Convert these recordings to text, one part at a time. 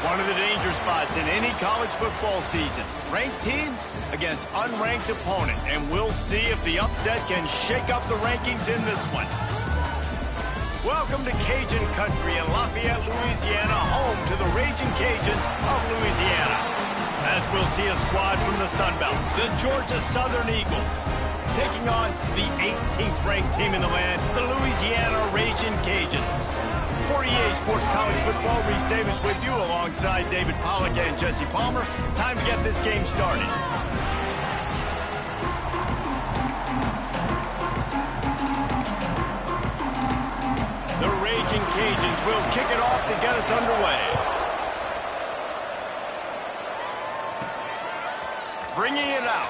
One of the danger spots in any college football season. Ranked team against unranked opponent. And we'll see if the upset can shake up the rankings in this one. Welcome to Cajun Country in Lafayette, Louisiana, home to the Raging Cajuns of Louisiana. As we'll see a squad from the Sun Belt, the Georgia Southern Eagles, taking on the 18th ranked team in the land, the Louisiana Raging Cajuns. For EA Sports College Football, Reese Davis with you alongside David Pollack and Jesse Palmer. Time to get this game started. The Raging Cajuns will kick it off to get us underway. Bringing it out.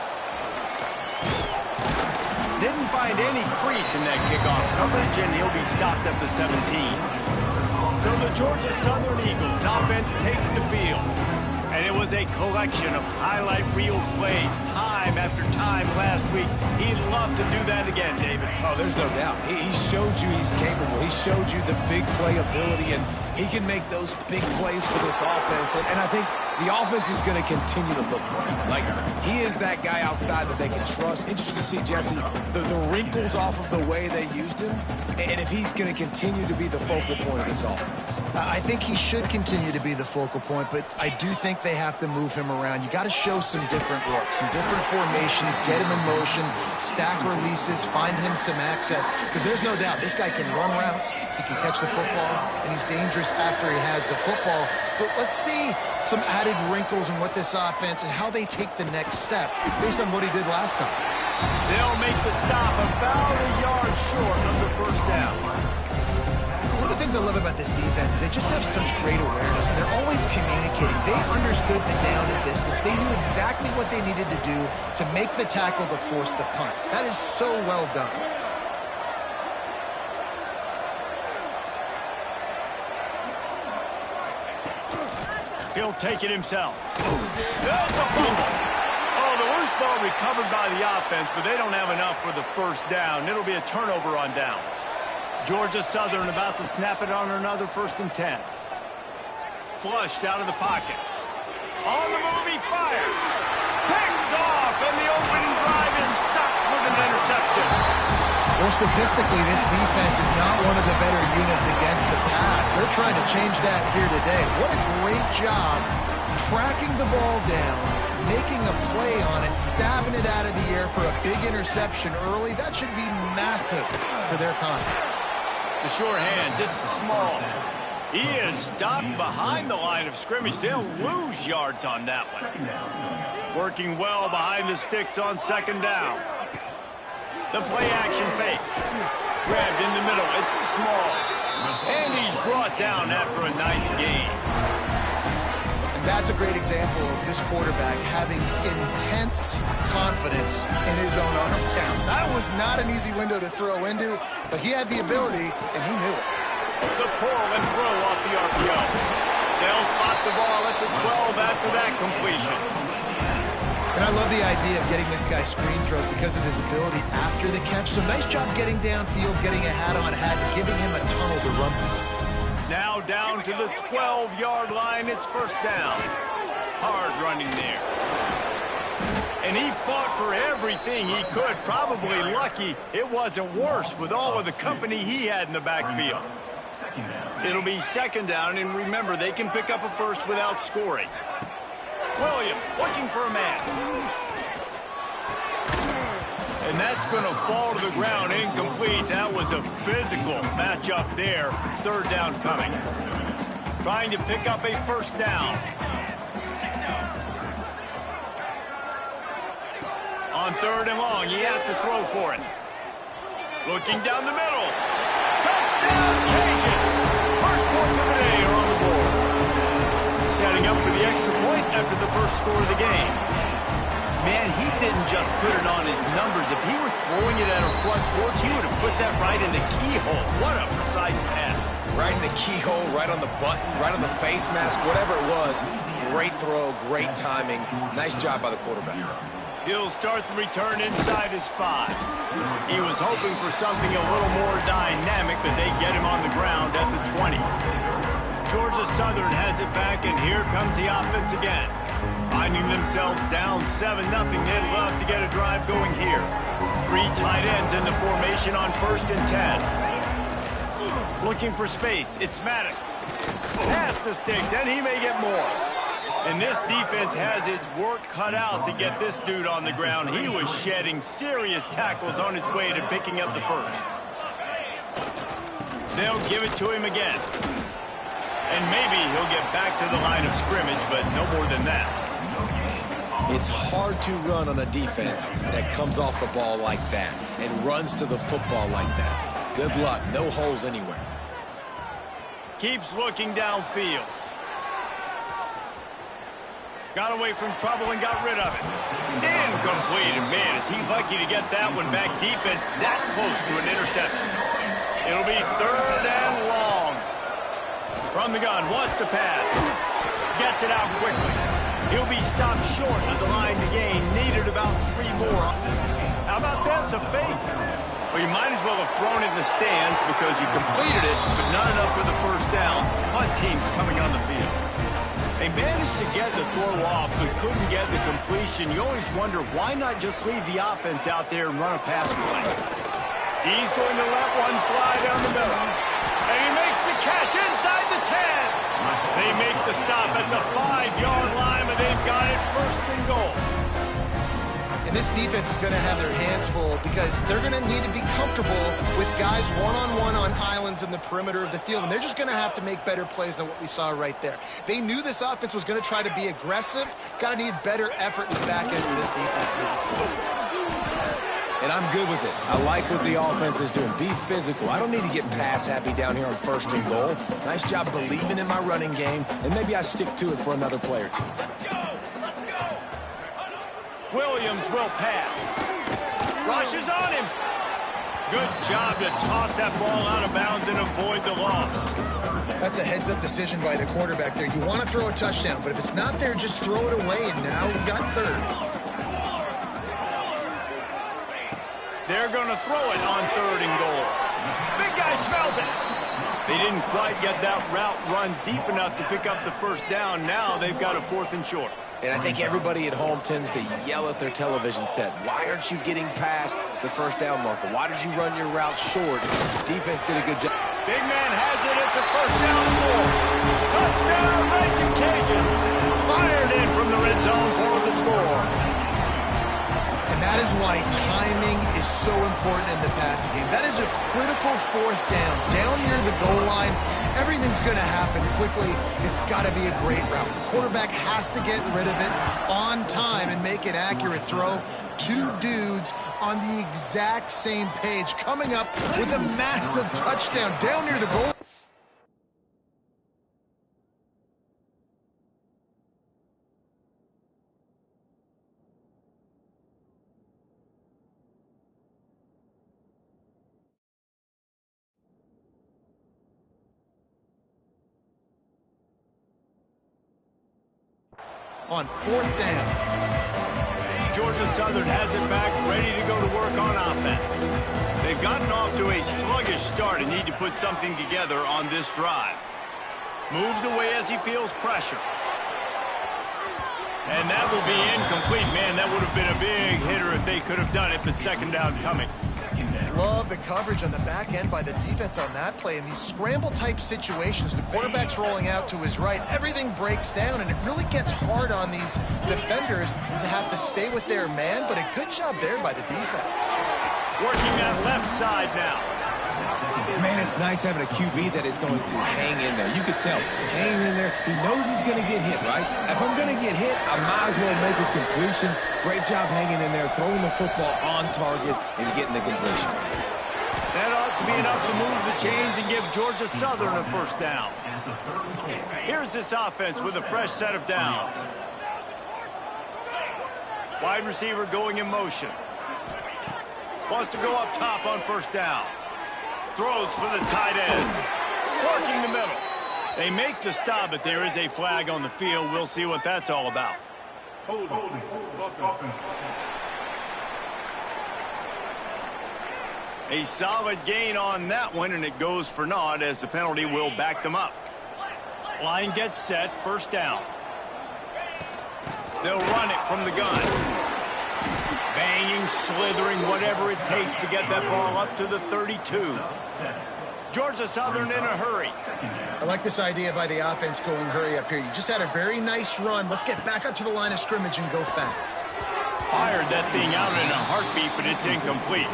Didn't find any crease in that kickoff coverage, and he'll be stopped at the 17. So the Georgia Southern Eagles offense takes the field. And it was a collection of highlight reel plays time after time last week. He'd love to do that again, David. Oh, there's no doubt. He showed you he's capable. He showed you the big play ability, and he can make those big plays for this offense. And I think the offense is going to continue to look for him. Like, he is that guy outside that they can trust. Interesting to see, Jesse, the wrinkles off of the way they used him, and if he's going to continue to be the focal point of this offense. I think he should continue to be the focal point, but I do think they have to move him around. You got to show some different looks, some different formations, get him in motion, stack releases, find him some access, because there's no doubt this guy can run routes, he can catch the football, and he's dangerous after he has the football. So let's see some added wrinkles in what this offense and how they take the next step based on what he did last time. They'll make the stop about a yard short of the first down. One of the things I love about this defense is they just have such great awareness, and they're always communicating. They understood the down and distance. They knew exactly what they needed to do to make the tackle to force the punt. That is so well done. He'll take it himself. That's a fumble. Oh, the loose ball recovered by the offense, but they don't have enough for the first down. It'll be a turnover on downs. Georgia Southern about to snap it on another 1st and 10. Flushed out of the pocket. On the move, he fires. Picked off, and the opening drive is stopped with an interception. Well, statistically, this defense is not one of the better units against the pass. They're trying to change that here today. What a great job tracking the ball down, making a play on it, stabbing it out of the air for a big interception early. That should be massive for their confidence. The sure hands, it's small. He is stopped behind the line of scrimmage. They'll lose yards on that one. Working well behind the sticks on 2nd down. The play action fake. Grabbed in the middle. It's small. And he's brought down after a nice gain. And that's a great example of this quarterback having intense confidence in his own arm talent. That was not an easy window to throw into, but he had the ability, and he knew it. The pull and throw off the RPO. They'll spot the ball at the 12 after that completion. And I love the idea of getting this guy screen throws because of his ability after the catch. So nice job getting downfield, getting a hat-on-hat, and giving him a tunnel to run through. Now down to the 12-yard line. It's 1st down. Hard running there. And he fought for everything he could. Probably lucky it wasn't worse with all of the company he had in the backfield. It'll be 2nd down, and remember, they can pick up a first without scoring. Williams looking for a man. And that's going to fall to the ground, incomplete. That was a physical matchup there. 3rd down coming. Trying to pick up a 1st down. On 3rd and long, he has to throw for it. Looking down the middle. Touchdown, Cajuns! First points of the day are on the board. Setting up for the extra point after the first score of the game. Man, he didn't just put it on his numbers. If he were throwing it at a front porch, he would have put that right in the keyhole. What a precise pass. Right in the keyhole, right on the button, right on the face mask, whatever it was. Great throw, great timing. Nice job by the quarterback. He'll start the return inside his 5. He was hoping for something a little more dynamic, but they get him on the ground at the 20. Georgia Southern has it back, and here comes the offense again. Finding themselves down 7-0, they'd love to get a drive going here. 3 tight ends in the formation on 1st and 10. Looking for space, it's Maddox. Pass to Sticks, and he may get more. And this defense has its work cut out to get this dude on the ground. He was shedding serious tackles on his way to picking up the first. They'll give it to him again. And maybe he'll get back to the line of scrimmage, but no more than that. It's hard to run on a defense that comes off the ball like that and runs to the football like that. Good luck. No holes anywhere. Keeps looking downfield. Got away from trouble and got rid of it. Incomplete. And man, is he lucky to get that one back. Defense that close to an interception. It'll be 3rd and long. From the gun, wants to pass. Gets it out quickly. He'll be stopped short of the line to gain. Needed about 3 more. How about this, a fake? Well, you might as well have thrown it in the stands because you completed it, but not enough for the first down. Punt team's coming on the field. They managed to get the throw off, but couldn't get the completion. You always wonder, why not just leave the offense out there and run a pass play? He's going to let one fly down the middle. And he makes the catch inside the 10. They make the stop at the 5-yard line, but they've got it 1st and goal. And this defense is going to have their hands full because they're going to need to be comfortable with guys one-on-one on islands in the perimeter of the field. And they're just going to have to make better plays than what we saw right there. They knew this offense was going to try to be aggressive. Got to need better effort in the back end for this defense moving forward. And I'm good with it. I like what the offense is doing. Be physical. I don't need to get pass happy down here on 1st and goal. Nice job believing in my running game, and maybe I stick to it for another play or 2. Williams will pass. Rushes on him. Good job to toss that ball out of bounds and avoid the loss. That's a heads-up decision by the quarterback there. You want to throw a touchdown, but if it's not there, just throw it away, and now we got 3rd. They're going to throw it on 3rd and goal. Big guy smells it. They didn't quite get that route run deep enough to pick up the first down. Now they've got a 4th and short. And I think everybody at home tends to yell at their television set. Why aren't you getting past the first down marker? Why did you run your route short? Defense did a good job. Big man has it. It's a 1st down and 4. Touchdown, Raging Cajun. Fired in from the red zone for the score. And that is why timing is so important in the passing game. That is a critical 4th down. Down near the goal line, everything's going to happen quickly. It's got to be a great route. The quarterback has to get rid of it on time and make an accurate throw. 2 dudes on the exact same page coming up with a massive touchdown down near the goal. On 4th down. Georgia Southern has it back, ready to go to work on offense. They've gotten off to a sluggish start and need to put something together on this drive. Moves away as he feels pressure. And that will be incomplete. Man, that would have been a big hitter if they could have done it, but 2nd down coming. Love the coverage on the back end by the defense on that play. In these scramble-type situations, the quarterback's rolling out to his right. Everything breaks down, and it really gets hard on these defenders to have to stay with their man, but a good job there by the defense. Working that left side now. Man, it's nice having a QB that is going to hang in there. You could tell, hang in there. He knows he's going to get hit, right? If I'm going to get hit, I might as well make a completion. Great job hanging in there, throwing the football on target and getting the completion. That ought to be enough to move the chains and give Georgia Southern a 1st down. Here's this offense with a fresh set of downs. Wide receiver going in motion. Wants to go up top on 1st down. Throws for the tight end. Working the middle. They make the stop, but there is a flag on the field. We'll see what that's all about. A solid gain on that one, and it goes for naught as the penalty will back them up. Line gets set, first down. They'll run it from the gun. Banging, slithering, whatever it takes to get that ball up to the 32. Georgia Southern in a hurry. I like this idea by the offense going hurry up here. You just had a very nice run. Let's get back up to the line of scrimmage and go fast. Fired that thing out in a heartbeat, but it's incomplete.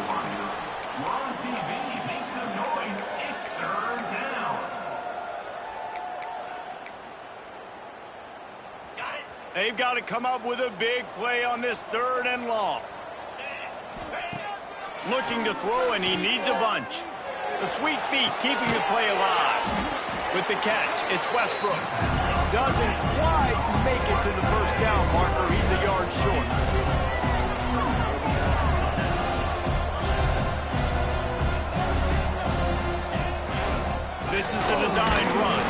They've got to come up with a big play on this 3rd and long. Looking to throw, and he needs a bunch. The sweet feet keeping the play alive. With the catch, it's Westbrook. Doesn't quite make it to the first down marker. He's a yard short. This is a designed run.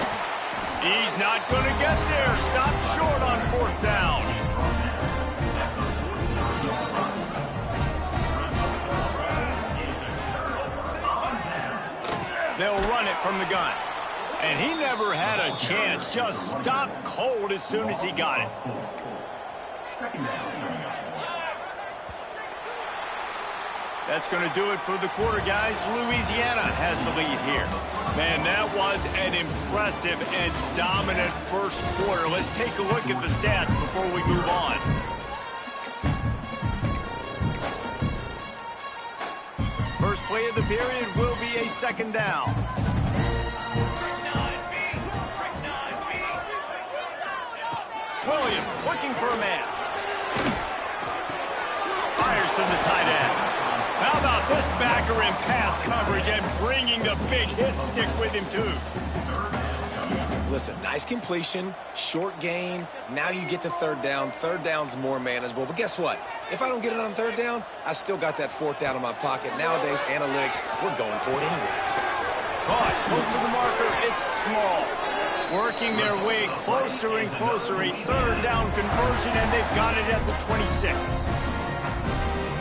He's not going to get there. Stopped short on 4th down. They'll run it from the gun. And he never had a chance. Just stopped cold as soon as he got it. That's going to do it for the quarter, guys. Louisiana has the lead here. Man, that was an impressive and dominant first quarter. Let's take a look at the stats before we move on. First play of the period will be a 2nd down. Williams looking for a man. Fires to the tight end. How about this backer in pass coverage and bringing the big hit stick with him, too? Listen, nice completion, short gain. Now you get to 3rd down. 3rd down's more manageable. But guess what? If I don't get it on 3rd down, I still got that 4th down in my pocket. Nowadays, analytics, we're going for it anyways. Caught close to the marker. It's small. Working their way closer and closer. A 3rd down conversion, and they've got it at the 26.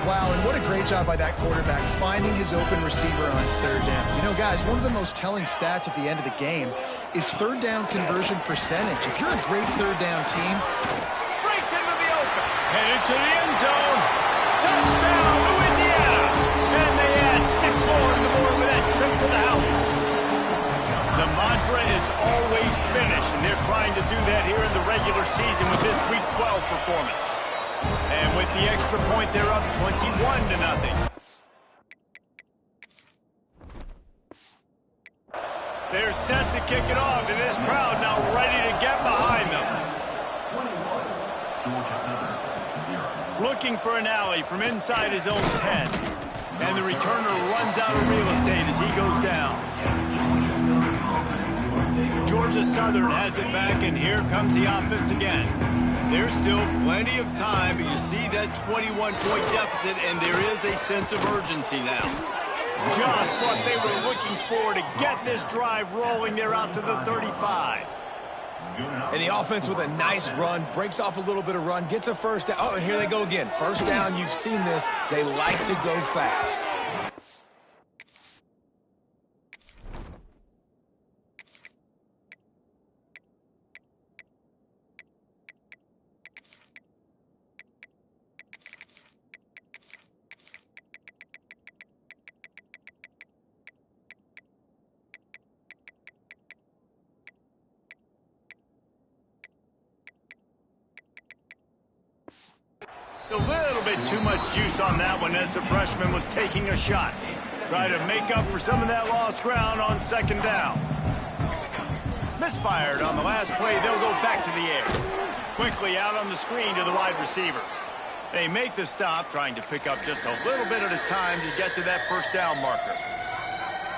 Wow, and what a great job by that quarterback finding his open receiver on 3rd down. You know, guys, one of the most telling stats at the end of the game is 3rd down conversion percentage. If you're a great 3rd down team, breaks into the open, headed to the end zone. Touchdown, Louisiana! And they add 6 more in the board with that trip to the house. The mantra is always finish, and they're trying to do that here in the regular season with this Week 12 performance. And with the extra point, they're up 21-0. They're set to kick it off, and this crowd now ready to get behind them. Looking for an alley from inside his own 10. And the returner runs out of real estate as he goes down. Georgia Southern has it back, and here comes the offense again. There's still plenty of time, but you see that 21-point deficit, and there is a sense of urgency now. Just what they were looking for to get this drive rolling. They're out to the 35. And the offense with a nice run, breaks off a little bit of run, gets a 1st down. Oh, and here they go again. 1st down, you've seen this. They like to go fast. A little bit too much juice on that one as the freshman was taking a shot. Try to make up for some of that lost ground on 2nd down. Misfired on the last play. They'll go back to the air. Quickly out on the screen to the wide receiver. They make the stop, trying to pick up just a little bit at a time to get to that 1st down marker.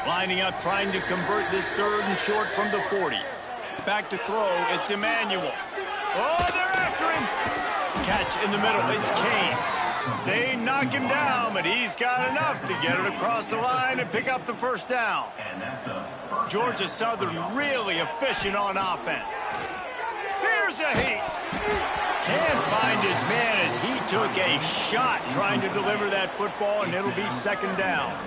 Lining up, trying to convert this 3rd and short from the 40. Back to throw, it's Emmanuel. Oh, they're after him! Catch in the middle, it's Kane. They knock him down, but he's got enough to get it across the line and pick up the 1st down. Georgia Southern really efficient on offense. Here's a heat. Can't find his man as he took a shot trying to deliver that football, and it'll be 2nd down.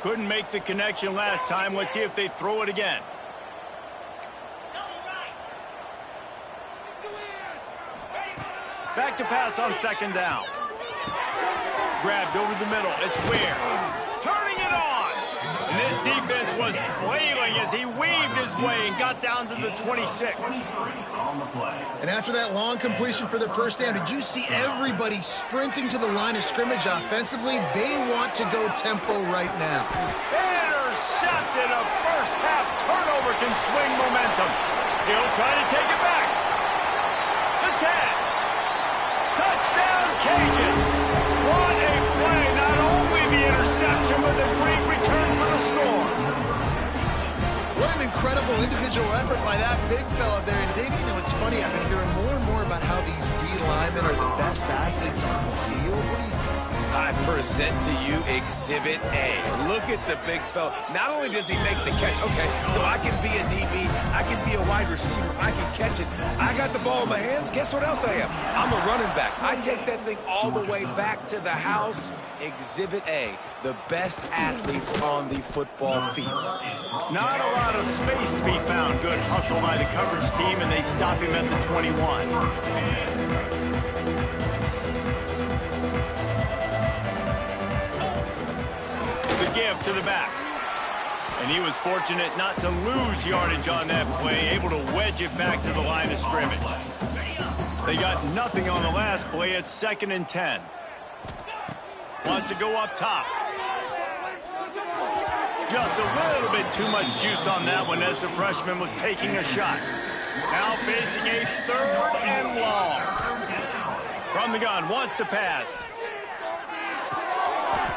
Couldn't make the connection last time. Let's see if they throw it again. Back to pass on second down. Grabbed over the middle. It's Ware. Turning it on. And this defense was flailing as he weaved his way and got down to the 26. And after that long completion for the first down, did you see everybody sprinting to the line of scrimmage offensively? They want to go tempo right now. Intercepted. A first half turnover can swing momentum. He'll try to take it back. The 10. Touchdown Cajuns. What a play. Not only the interception, but the great return for the score. What an incredible individual effort by that big fella there. And Dave, you know, it's funny. I've been hearing more and more about how these D linemen are the best athletes on the field. What do you think? I present to you Exhibit A. Look at the big fella. Not only does he make the catch, okay, so I can be a DB, I can be a wide receiver, I can catch it. I got the ball in my hands. Guess what else I am? I'm a running back. I take that thing all the way back to the house. Exhibit A, the best athletes on the football field. Not a lot of space to be found. Good hustle by the coverage team, and they stop him at the 21. Give to the back. And he was fortunate not to lose yardage on that play, able to wedge it back to the line of scrimmage. They got nothing on the last play. It's 2nd and 10. Wants to go up top. Just a little bit too much juice on that one as the freshman was taking a shot. Now facing a 3rd and long. From the gun, wants to pass.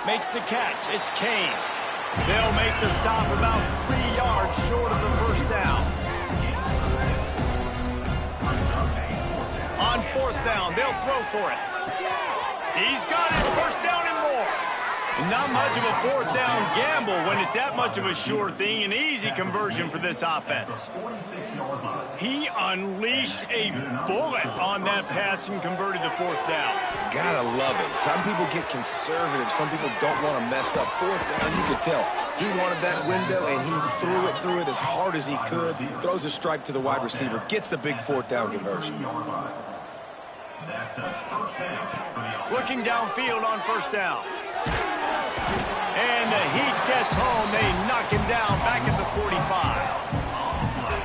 Makes the catch. It's Kane. They'll make the stop about 3 yards short of the first down. On 4th down, they'll throw for it. He's got it. First down and more. Not much of a 4th down gamble when it's that much of a sure thing. An easy conversion for this offense. He unleashed a bullet on that pass and converted the 4th down. Gotta love it. Some people get conservative. Some people don't want to mess up. 4th down, you could tell. He wanted that window, and he threw it as hard as he could. Throws a strike to the wide receiver. Gets the big 4th down conversion. Looking downfield on first down. And the heat gets home. They knock him down back at the 45.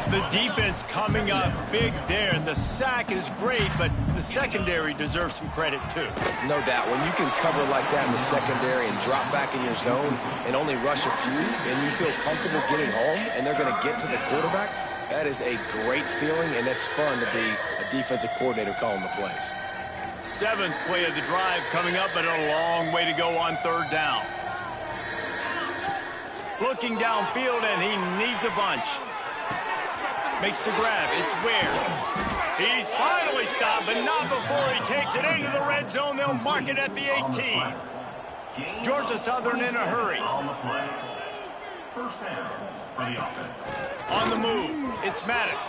The defense coming up big there. The sack is great, but the secondary deserves some credit too. No doubt. When you can cover like that in the secondary and drop back in your zone and only rush a few, and you feel comfortable getting home, and they're going to get to the quarterback, that is a great feeling, and it's fun to be a defensive coordinator calling the plays. 7th play of the drive coming up, but a long way to go on 3rd down. Looking downfield, and he needs a bunch. Makes the grab. It's Ware. He's finally stopped, but not before he takes it into the red zone. They'll mark it at the 18. Georgia Southern in a hurry. On the move, it's Maddox.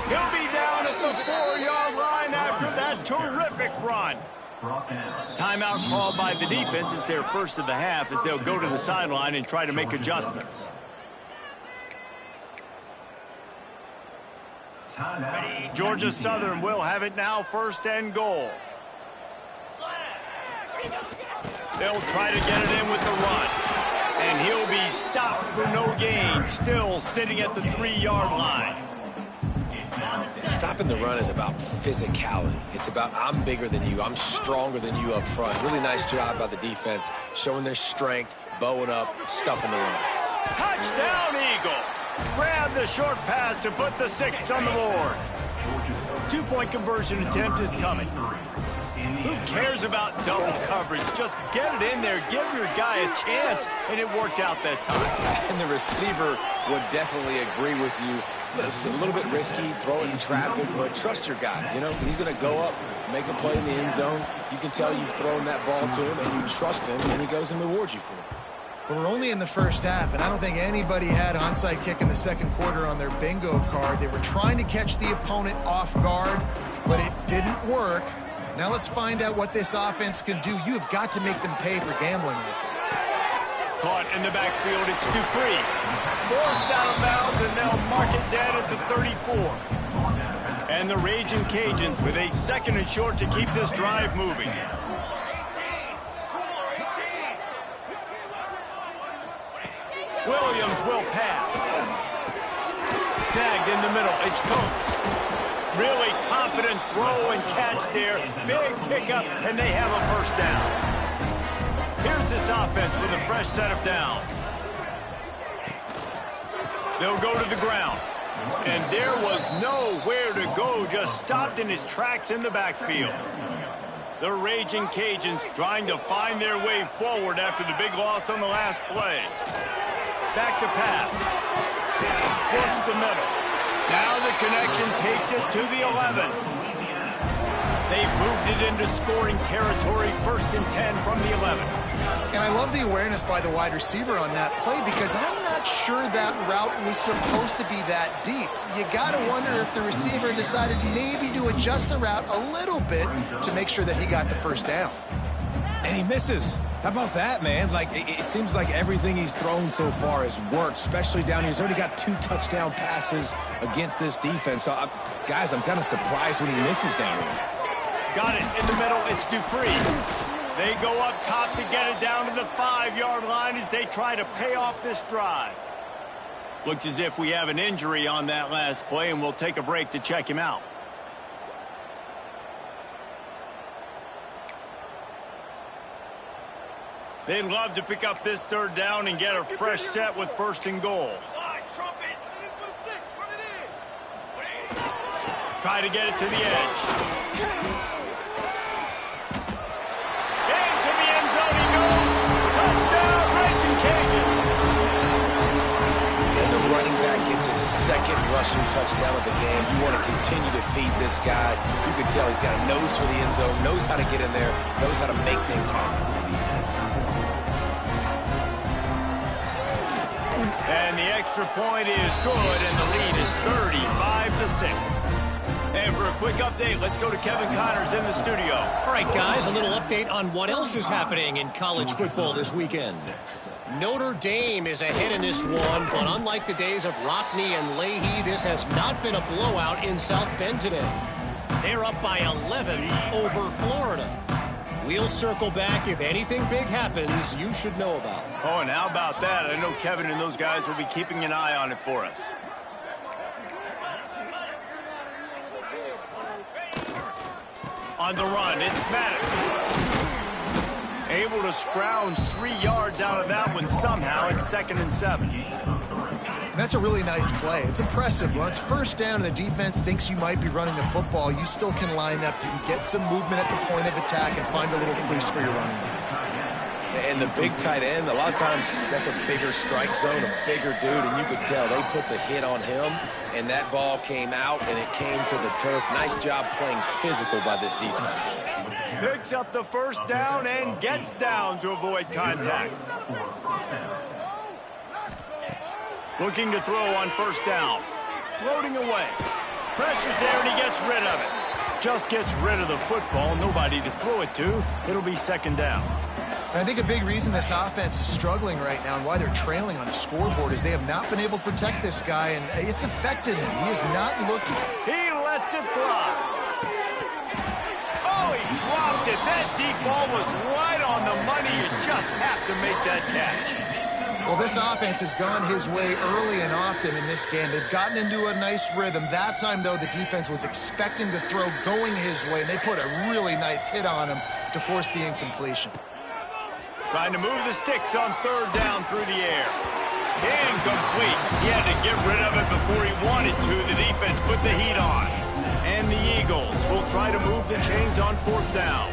He'll be down at the 4-yard line after that terrific run. Timeout called by the defense. It's their first of the half as they'll go to the sideline and try to make adjustments. Georgia Southern will have it now, 1st and goal. They'll try to get it in with the run. And he'll be stopped for no gain, still sitting at the 3-yard line. Stopping the run is about physicality. It's about I'm bigger than you, I'm stronger than you up front. Really nice job by the defense, showing their strength, bowing up, stuffing the run. Touchdown, Eagles! Grab the short pass to put the 6 on the board. 2-point conversion attempt is coming. Who cares about double coverage? Just get it in there, give your guy a chance, and it worked out that time. And the receiver would definitely agree with you. This is a little bit risky, throw it in traffic, but trust your guy. You know, he's going to go up, make a play in the end zone. You can tell you've thrown that ball to him, and you trust him, and he goes and rewards you for it. Well, we're only in the first half, and I don't think anybody had onside kick in the second quarter on their bingo card. They were trying to catch the opponent off guard, but it didn't work. Now let's find out what this offense can do. You have got to make them pay for gambling with it. Caught in the backfield, it's Dupree. Forced out of bounds, and they'll mark it dead at the 34. And the Raging Cajuns with a 2nd and short to keep this drive moving. Williams will pass. Snagged in the middle. It's Coates. Really confident throw and catch there. Big pickup, and they have a 1st down. Here's this offense with a fresh set of downs. They'll go to the ground. And there was nowhere to go, just stopped in his tracks in the backfield. The Raging Cajuns trying to find their way forward after the big loss on the last play. Back to pass. Works the middle. Now the connection takes it to the 11. They've moved it into scoring territory, 1st and 10 from the 11. And I love the awareness by the wide receiver on that play because I'm not sure that route was supposed to be that deep. You got to wonder if the receiver decided maybe to adjust the route a little bit to make sure that he got the 1st down. And he misses. How about that, man? Like, it seems like everything he's thrown so far has worked, especially down here. He's already got 2 touchdown passes against this defense. So, guys, I'm kind of surprised when he misses down here. Got it in the middle. It's Dupree. They go up top to get it down to the 5-yard line as they try to pay off this drive. Looks as if we have an injury on that last play, and we'll take a break to check him out. They'd love to pick up this 3rd down and get a fresh set with 1st and goal. Try to get it to the edge. Into the end zone he goes. Touchdown, Raging Cajun. And the running back gets his 2nd rushing touchdown of the game. You want to continue to feed this guy. You can tell he's got a nose for the end zone, knows how to get in there, knows how to make things happen. And the extra point is good, and the lead is 35-6. And for a quick update, let's go to Kevin Connors in the studio. All right, guys, a little update on what else is happening in college football this weekend. Notre Dame is ahead in this one, but unlike the days of Rockney and Leahy, this has not been a blowout in South Bend today. They're up by 11 over Florida. We'll circle back. If anything big happens, you should know about. Oh, and how about that? I know Kevin and those guys will be keeping an eye on it for us. On the run, it's Maddox. Able to scrounge 3 yards out of that one somehow. It's 2nd and 7. And that's a really nice play. It's impressive. When it's 1st down and the defense thinks you might be running the football, you still can line up. You can get some movement at the point of attack and find a little crease for your running back. And the big tight end, a lot of times that's a bigger strike zone, a bigger dude, and you could tell they put the hit on him, and that ball came out, and it came to the turf. Nice job playing physical by this defense. Picks up the 1st down and gets down to avoid contact. Looking to throw on 1st down. Floating away. Pressure's there, and he gets rid of it. Just gets rid of the football. Nobody to throw it to. It'll be 2nd down. And I think a big reason this offense is struggling right now and why they're trailing on the scoreboard is they have not been able to protect this guy, and it's affected him. He is not looking. He lets it fly. Oh, he dropped it. That deep ball was right on the money. You just have to make that catch. Well, this offense has gone his way early and often in this game. They've gotten into a nice rhythm. That time, though, the defense was expecting the throw going his way, and they put a really nice hit on him to force the incompletion. Trying to move the sticks on 3rd down through the air. Incomplete. He had to get rid of it before he wanted to. The defense put the heat on. And the Eagles will try to move the chains on 4th down.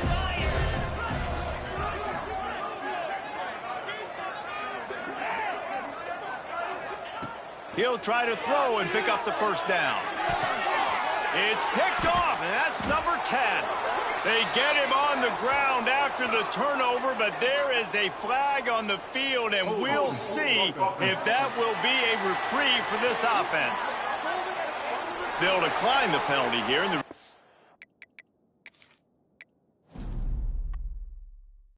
He'll try to throw and pick up the 1st down. It's picked off, and that's number 10. They get him on the ground after the turnover, but there is a flag on the field, and we'll see if that will be a reprieve for this offense. They'll decline the penalty here.